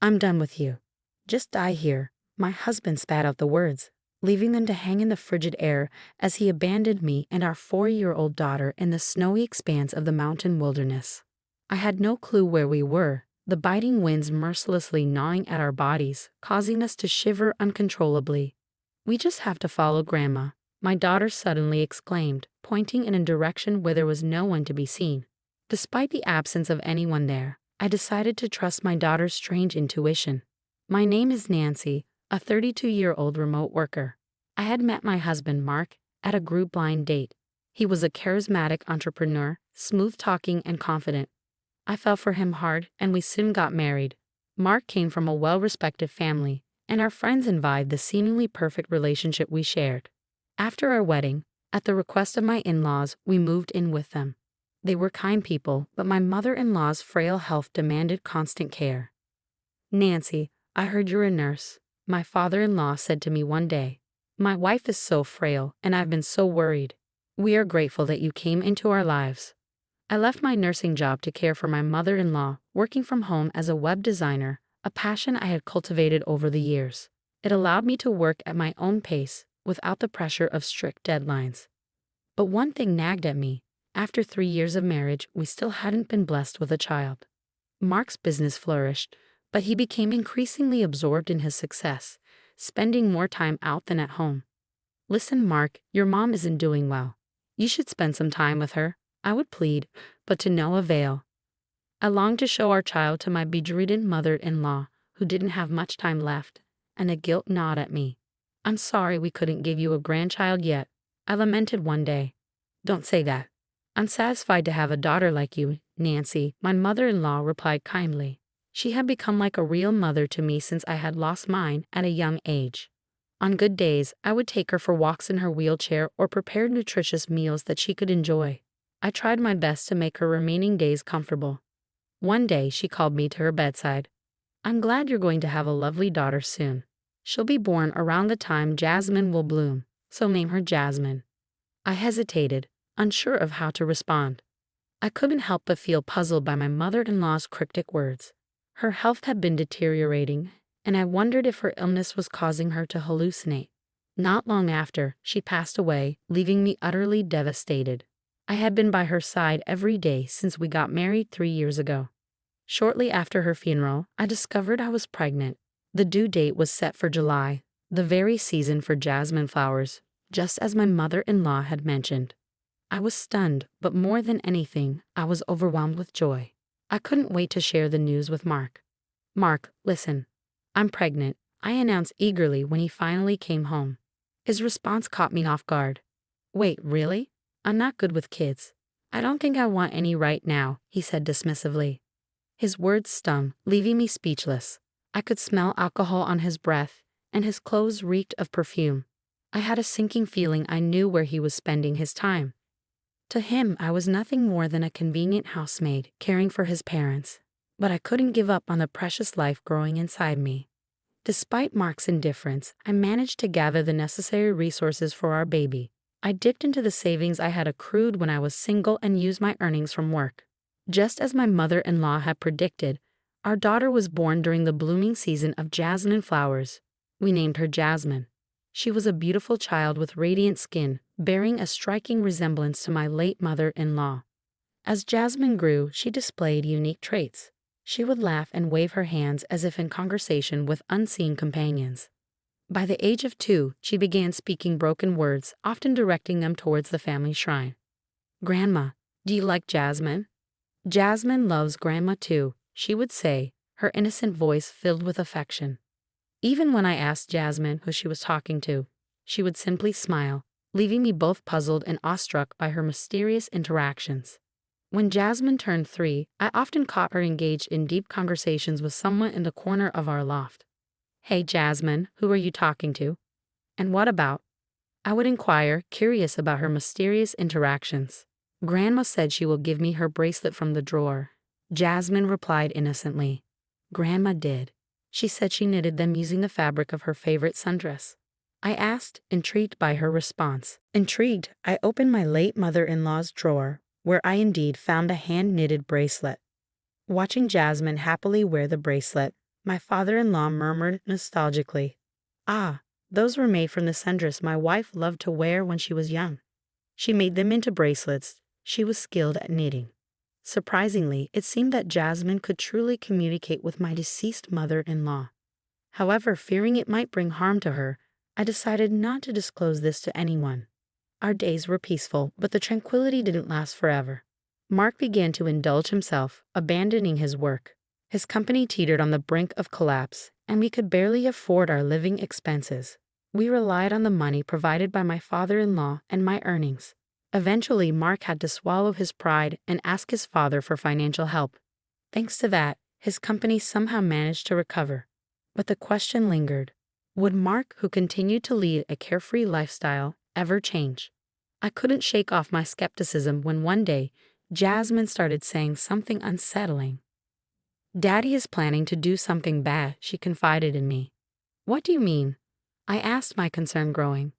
I'm done with you. Just die here." My husband spat out the words, leaving them to hang in the frigid air as he abandoned me and our 4-year-old daughter in the snowy expanse of the mountain wilderness. I had no clue where we were, the biting winds mercilessly gnawing at our bodies, causing us to shiver uncontrollably. "We just have to follow Grandma," my daughter suddenly exclaimed, pointing in a direction where there was no one to be seen. Despite the absence of anyone there, I decided to trust my daughter's strange intuition. "My name is Nancy, a 32-year-old remote worker. I had met my husband, Mark, at a group blind date. He was a charismatic entrepreneur, smooth-talking and confident. I fell for him hard, and we soon got married. Mark came from a well-respected family, and our friends envied the seemingly perfect relationship we shared. After our wedding, at the request of my in-laws, we moved in with them. They were kind people, but my mother-in-law's frail health demanded constant care. Nancy, I heard you're a nurse," my father-in-law said to me one day. "My wife is so frail, and I've been so worried. We are grateful that you came into our lives." I left my nursing job to care for my mother-in-law, working from home as a web designer, a passion I had cultivated over the years. It allowed me to work at my own pace, without the pressure of strict deadlines. But one thing nagged at me. After 3 years of marriage, we still hadn't been blessed with a child. Mark's business flourished, but he became increasingly absorbed in his success, spending more time out than at home. "Listen, Mark, your mom isn't doing well. You should spend some time with her," I would plead, but to no avail. I longed to show our child to my bedridden mother-in-law, who didn't have much time left, and a guilt gnawed at me. "I'm sorry we couldn't give you a grandchild yet," I lamented one day. "Don't say that. I'm satisfied to have a daughter like you, Nancy," my mother-in-law replied kindly. She had become like a real mother to me since I had lost mine at a young age. On good days, I would take her for walks in her wheelchair or prepare nutritious meals that she could enjoy. I tried my best to make her remaining days comfortable. One day, she called me to her bedside. "I'm glad you're going to have a lovely daughter soon. She'll be born around the time jasmine will bloom, so name her Jasmine." I hesitated, unsure of how to respond. I couldn't help but feel puzzled by my mother-in-law's cryptic words. Her health had been deteriorating, and I wondered if her illness was causing her to hallucinate. Not long after, she passed away, leaving me utterly devastated. I had been by her side every day since we got married 3 years ago. Shortly after her funeral, I discovered I was pregnant. The due date was set for July, the very season for jasmine flowers, just as my mother-in-law had mentioned. I was stunned, but more than anything, I was overwhelmed with joy. I couldn't wait to share the news with Mark. "Mark, listen. I'm pregnant," I announced eagerly when he finally came home. His response caught me off guard. "Wait, really? I'm not good with kids. I don't think I want any right now," he said dismissively. His words stung, leaving me speechless. I could smell alcohol on his breath, and his clothes reeked of perfume. I had a sinking feeling I knew where he was spending his time. To him, I was nothing more than a convenient housemaid caring for his parents, but I couldn't give up on the precious life growing inside me. Despite Mark's indifference, I managed to gather the necessary resources for our baby. I dipped into the savings I had accrued when I was single and used my earnings from work. Just as my mother-in-law had predicted, our daughter was born during the blooming season of jasmine flowers. We named her Jasmine. She was a beautiful child with radiant skin, bearing a striking resemblance to my late mother-in-law. As Jasmine grew, she displayed unique traits. She would laugh and wave her hands as if in conversation with unseen companions. By the age of 2, she began speaking broken words, often directing them towards the family shrine. "Grandma, do you like Jasmine?" "Jasmine loves Grandma too," she would say, her innocent voice filled with affection. Even when I asked Jasmine who she was talking to, she would simply smile, leaving me both puzzled and awestruck by her mysterious interactions. When Jasmine turned 3, I often caught her engaged in deep conversations with someone in the corner of our loft. "Hey Jasmine, who are you talking to? And what about?" I would inquire, curious about her mysterious interactions. "Grandma said she will give me her bracelet from the drawer," Jasmine replied innocently. "Grandma did. She said she knitted them using the fabric of her favorite sundress." I asked, intrigued by her response. Intrigued, I opened my late mother-in-law's drawer, where I indeed found a hand-knitted bracelet. Watching Jasmine happily wear the bracelet, My father-in-law murmured nostalgically. Ah, those were made from the sundress my wife loved to wear when she was young. She made them into bracelets. She was skilled at knitting. Surprisingly, it seemed that Jasmine could truly communicate with my deceased mother-in-law. However, fearing it might bring harm to her, I decided not to disclose this to anyone. Our days were peaceful, but the tranquility didn't last forever. Mark began to indulge himself, abandoning his work. His company teetered on the brink of collapse, and we could barely afford our living expenses. We relied on the money provided by my father-in-law and my earnings. Eventually, Mark had to swallow his pride and ask his father for financial help. Thanks to that, his company somehow managed to recover. But the question lingered. Would Mark, who continued to lead a carefree lifestyle, ever change? I couldn't shake off my skepticism when one day, Jasmine started saying something unsettling. "Daddy is planning to do something bad," she confided in me. "What do you mean?" I asked, my concern growing.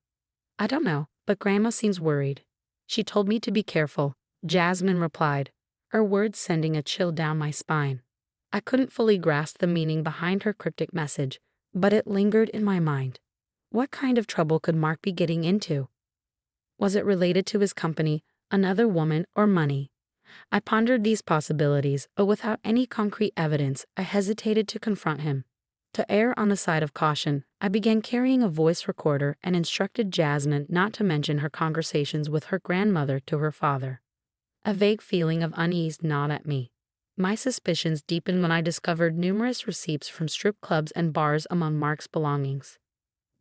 "I don't know, but Grandma seems worried. She told me to be careful," Jasmine replied, her words sending a chill down my spine. I couldn't fully grasp the meaning behind her cryptic message, but it lingered in my mind. What kind of trouble could Mark be getting into? Was it related to his company, another woman, or money? I pondered these possibilities, but without any concrete evidence, I hesitated to confront him. To err on the side of caution, I began carrying a voice recorder and instructed Jasmine not to mention her conversations with her grandmother to her father. A vague feeling of unease gnawed at me. My suspicions deepened when I discovered numerous receipts from strip clubs and bars among Mark's belongings.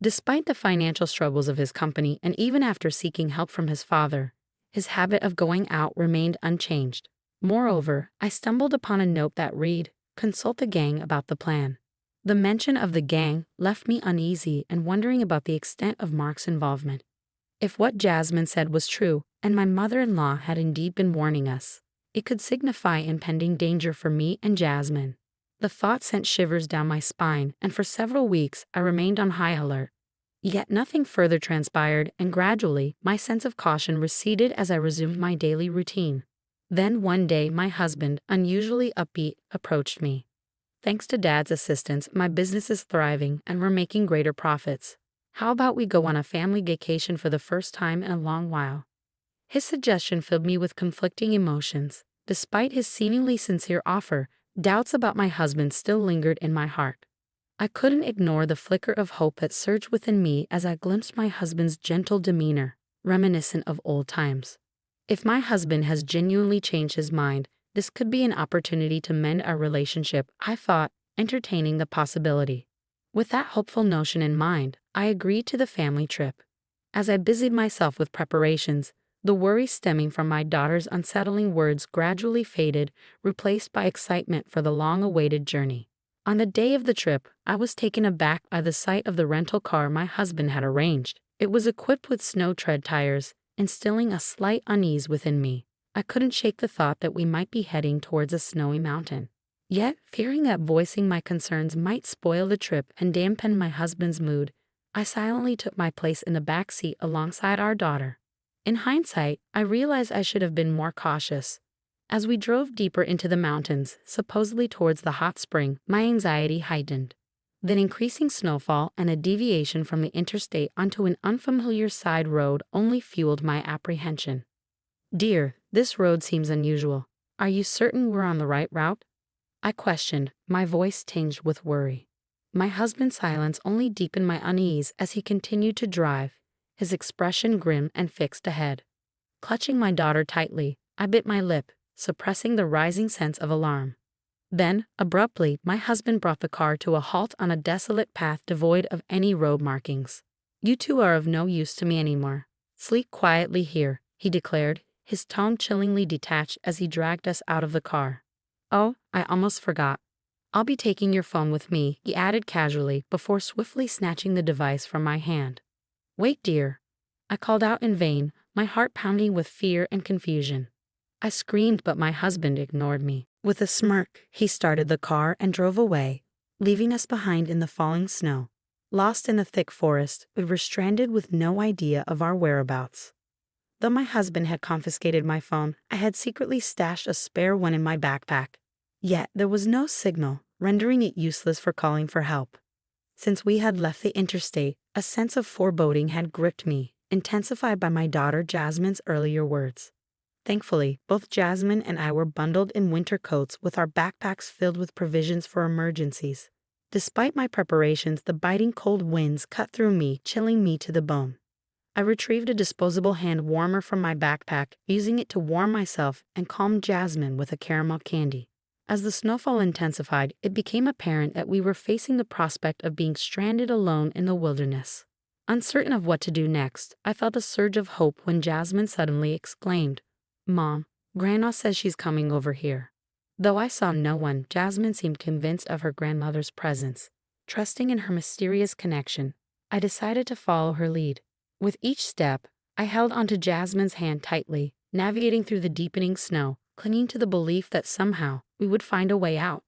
Despite the financial struggles of his company and even after seeking help from his father, his habit of going out remained unchanged. Moreover, I stumbled upon a note that read, "Consult the gang about the plan." The mention of the gang left me uneasy and wondering about the extent of Mark's involvement. If what Jasmine said was true, and my mother-in-law had indeed been warning us, it could signify impending danger for me and Jasmine. The thought sent shivers down my spine, and for several weeks I remained on high alert. Yet nothing further transpired, and gradually my sense of caution receded as I resumed my daily routine. Then one day my husband, unusually upbeat, approached me. "Thanks to Dad's assistance, my business is thriving and we're making greater profits. How about we go on a family vacation for the first time in a long while?" His suggestion filled me with conflicting emotions. Despite his seemingly sincere offer, doubts about my husband still lingered in my heart. I couldn't ignore the flicker of hope that surged within me as I glimpsed my husband's gentle demeanor, reminiscent of old times. If my husband has genuinely changed his mind, this could be an opportunity to mend our relationship, I thought, entertaining the possibility. With that hopeful notion in mind, I agreed to the family trip. As I busied myself with preparations, the worry stemming from my daughter's unsettling words gradually faded, replaced by excitement for the long-awaited journey. On the day of the trip, I was taken aback by the sight of the rental car my husband had arranged. It was equipped with snow tread tires, instilling a slight unease within me. I couldn't shake the thought that we might be heading towards a snowy mountain. Yet, fearing that voicing my concerns might spoil the trip and dampen my husband's mood, I silently took my place in the back seat alongside our daughter. In hindsight, I realized I should have been more cautious. As we drove deeper into the mountains, supposedly towards the hot spring, my anxiety heightened. Then increasing snowfall and a deviation from the interstate onto an unfamiliar side road only fueled my apprehension. "Dear, this road seems unusual. Are you certain we're on the right route?" I questioned, my voice tinged with worry. My husband's silence only deepened my unease as he continued to drive, his expression grim and fixed ahead. Clutching my daughter tightly, I bit my lip, suppressing the rising sense of alarm. Then, abruptly, my husband brought the car to a halt on a desolate path devoid of any road markings. "You two are of no use to me anymore. Sleep quietly here," he declared, his tone chillingly detached as he dragged us out of the car. "Oh, I almost forgot. I'll be taking your phone with me," he added casually before swiftly snatching the device from my hand. "Wait, dear." I called out in vain, my heart pounding with fear and confusion. I screamed, but my husband ignored me. With a smirk, he started the car and drove away, leaving us behind in the falling snow. Lost in the thick forest, we were stranded with no idea of our whereabouts. Though my husband had confiscated my phone, I had secretly stashed a spare one in my backpack. Yet there was no signal, rendering it useless for calling for help. Since we had left the interstate, a sense of foreboding had gripped me, intensified by my daughter Jasmine's earlier words. Thankfully, both Jasmine and I were bundled in winter coats with our backpacks filled with provisions for emergencies. Despite my preparations, the biting cold winds cut through me, chilling me to the bone. I retrieved a disposable hand warmer from my backpack, using it to warm myself and calm Jasmine with a caramel candy. As the snowfall intensified, it became apparent that we were facing the prospect of being stranded alone in the wilderness. Uncertain of what to do next, I felt a surge of hope when Jasmine suddenly exclaimed, "Mom, Grandma says she's coming over here." Though I saw no one, Jasmine seemed convinced of her grandmother's presence. Trusting in her mysterious connection, I decided to follow her lead. With each step, I held onto Jasmine's hand tightly, navigating through the deepening snow, clinging to the belief that somehow we would find a way out.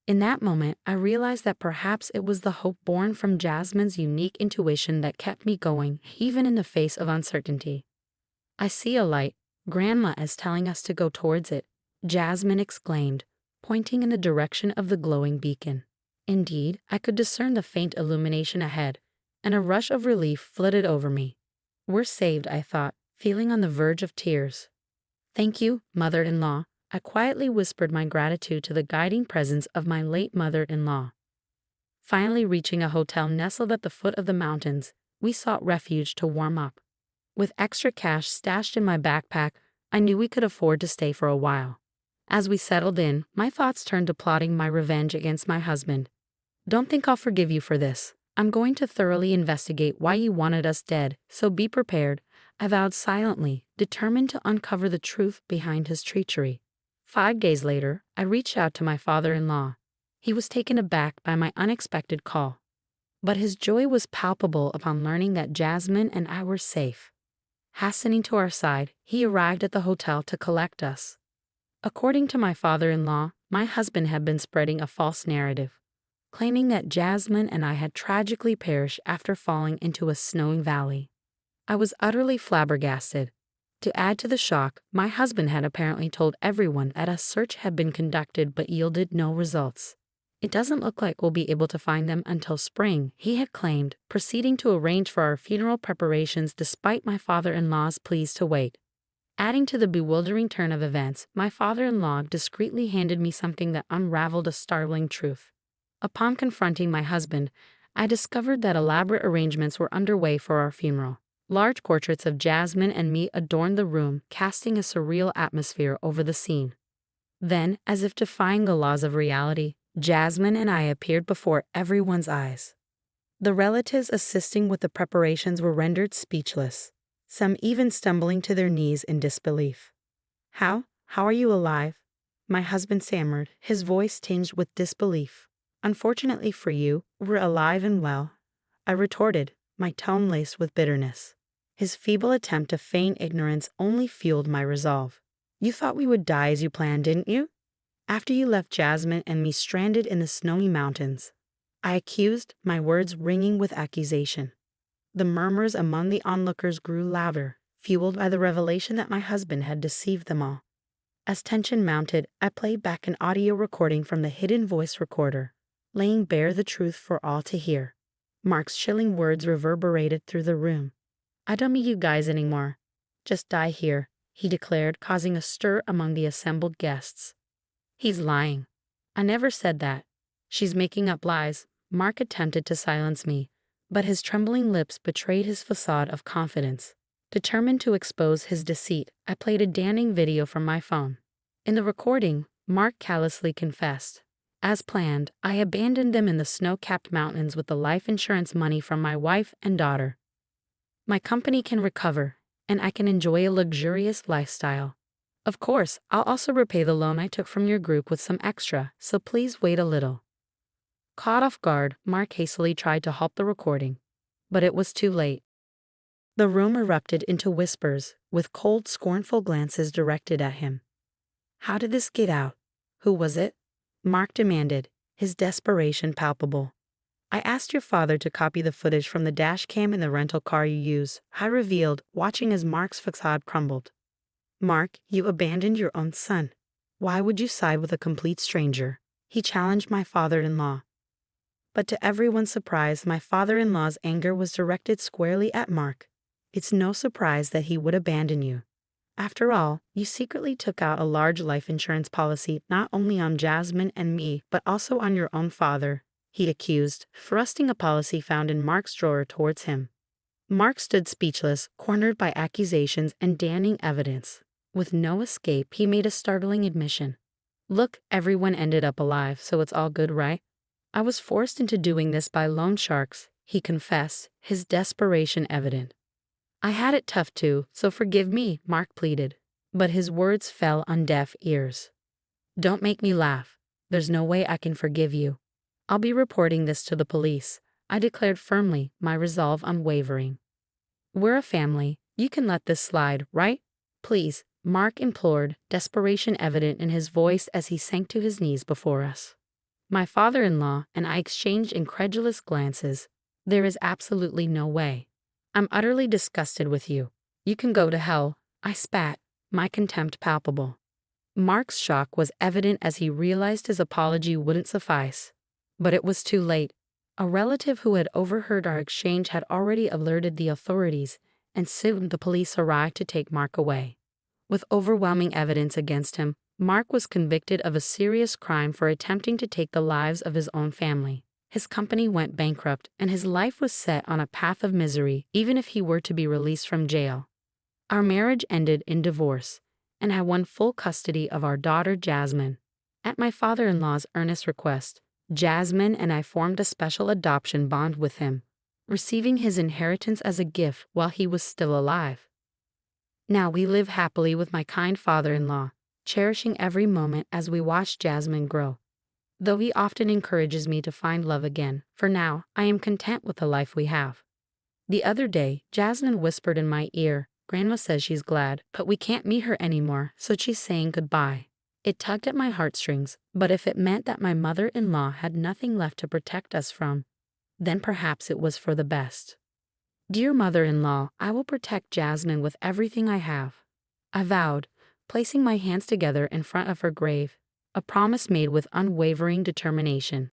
In that moment, I realized that perhaps it was the hope born from Jasmine's unique intuition that kept me going, even in the face of uncertainty. "I see a light. Grandma is telling us to go towards it," Jasmine exclaimed, pointing in the direction of the glowing beacon. Indeed, I could discern the faint illumination ahead, and a rush of relief flooded over me. "We're saved," I thought, feeling on the verge of tears. "Thank you, mother-in-law," I quietly whispered my gratitude to the guiding presence of my late mother-in-law. Finally reaching a hotel nestled at the foot of the mountains, we sought refuge to warm up. With extra cash stashed in my backpack, I knew we could afford to stay for a while. As we settled in, my thoughts turned to plotting my revenge against my husband. "Don't think I'll forgive you for this. I'm going to thoroughly investigate why you wanted us dead, so be prepared," I vowed silently, determined to uncover the truth behind his treachery. 5 days later, I reached out to my father-in-law. He was taken aback by my unexpected call. But his joy was palpable upon learning that Jasmine and I were safe. Hastening to our side, he arrived at the hotel to collect us. According to my father-in-law, my husband had been spreading a false narrative, claiming that Jasmine and I had tragically perished after falling into a snowy valley. I was utterly flabbergasted. To add to the shock, my husband had apparently told everyone that a search had been conducted but yielded no results. "It doesn't look like we'll be able to find them until spring," he had claimed, proceeding to arrange for our funeral preparations despite my father-in-law's pleas to wait. Adding to the bewildering turn of events, my father-in-law discreetly handed me something that unraveled a startling truth. Upon confronting my husband, I discovered that elaborate arrangements were underway for our funeral. Large portraits of Jasmine and me adorned the room, casting a surreal atmosphere over the scene. Then, as if defying the laws of reality, Jasmine and I appeared before everyone's eyes. The relatives assisting with the preparations were rendered speechless, some even stumbling to their knees in disbelief. How are you alive?" my husband stammered, his voice tinged with disbelief. "Unfortunately for you, we're alive and well," I retorted, my tone laced with bitterness. His feeble attempt to feign ignorance only fueled my resolve. "You thought we would die as you planned, didn't you? After you left Jasmine and me stranded in the snowy mountains," I accused, my words ringing with accusation. The murmurs among the onlookers grew louder, fueled by the revelation that my husband had deceived them all. As tension mounted, I played back an audio recording from the hidden voice recorder, laying bare the truth for all to hear. Mark's chilling words reverberated through the room. "I don't need you guys anymore. Just die here," he declared, causing a stir among the assembled guests. "He's lying. I never said that. She's making up lies." Mark attempted to silence me, but his trembling lips betrayed his facade of confidence. Determined to expose his deceit, I played a damning video from my phone. In the recording, Mark callously confessed, "As planned, I abandoned them in the snow-capped mountains with the life insurance money from my wife and daughter. My company can recover, and I can enjoy a luxurious lifestyle. Of course, I'll also repay the loan I took from your group with some extra, so please wait a little." Caught off guard, Mark hastily tried to halt the recording, but it was too late. The room erupted into whispers, with cold, scornful glances directed at him. "How did this get out? Who was it?" Mark demanded, his desperation palpable. "I asked your father to copy the footage from the dash cam in the rental car you used," I revealed, watching as Mark's facade crumbled. "Mark, you abandoned your own son. Why would you side with a complete stranger?" He challenged my father-in-law. But to everyone's surprise, my father-in-law's anger was directed squarely at Mark. It's no surprise that he would abandon you. After all, you secretly took out a large life insurance policy not only on Jasmine and me, but also on your own father, he accused, thrusting a policy found in Mark's drawer towards him. Mark stood speechless, cornered by accusations and damning evidence. With no escape, he made a startling admission. Look, everyone ended up alive, so it's all good, right? I was forced into doing this by loan sharks, he confessed, his desperation evident. I had it tough too, so forgive me, Mark pleaded. But his words fell on deaf ears. Don't make me laugh. There's no way I can forgive you. I'll be reporting this to the police, I declared firmly, my resolve unwavering. We're a family. You can let this slide, right? Please, Mark implored, desperation evident in his voice as he sank to his knees before us. My father-in-law and I exchanged incredulous glances. There is absolutely no way. I'm utterly disgusted with you. You can go to hell, I spat, my contempt palpable. Mark's shock was evident as he realized his apology wouldn't suffice. But it was too late. A relative who had overheard our exchange had already alerted the authorities, and soon the police arrived to take Mark away. With overwhelming evidence against him, Mark was convicted of a serious crime for attempting to take the lives of his own family. His company went bankrupt, and his life was set on a path of misery even if he were to be released from jail. Our marriage ended in divorce, and I won full custody of our daughter Jasmine. At my father-in-law's earnest request, Jasmine and I formed a special adoption bond with him, receiving his inheritance as a gift while he was still alive. Now we live happily with my kind father-in-law, cherishing every moment as we watch Jasmine grow. Though he often encourages me to find love again, for now, I am content with the life we have. The other day, Jasmine whispered in my ear, Grandma says she's glad, but we can't meet her anymore, so she's saying goodbye. It tugged at my heartstrings, but if it meant that my mother-in-law had nothing left to protect us from, then perhaps it was for the best. Dear mother-in-law, I will protect Jasmine with everything I have, I vowed, placing my hands together in front of her grave, a promise made with unwavering determination.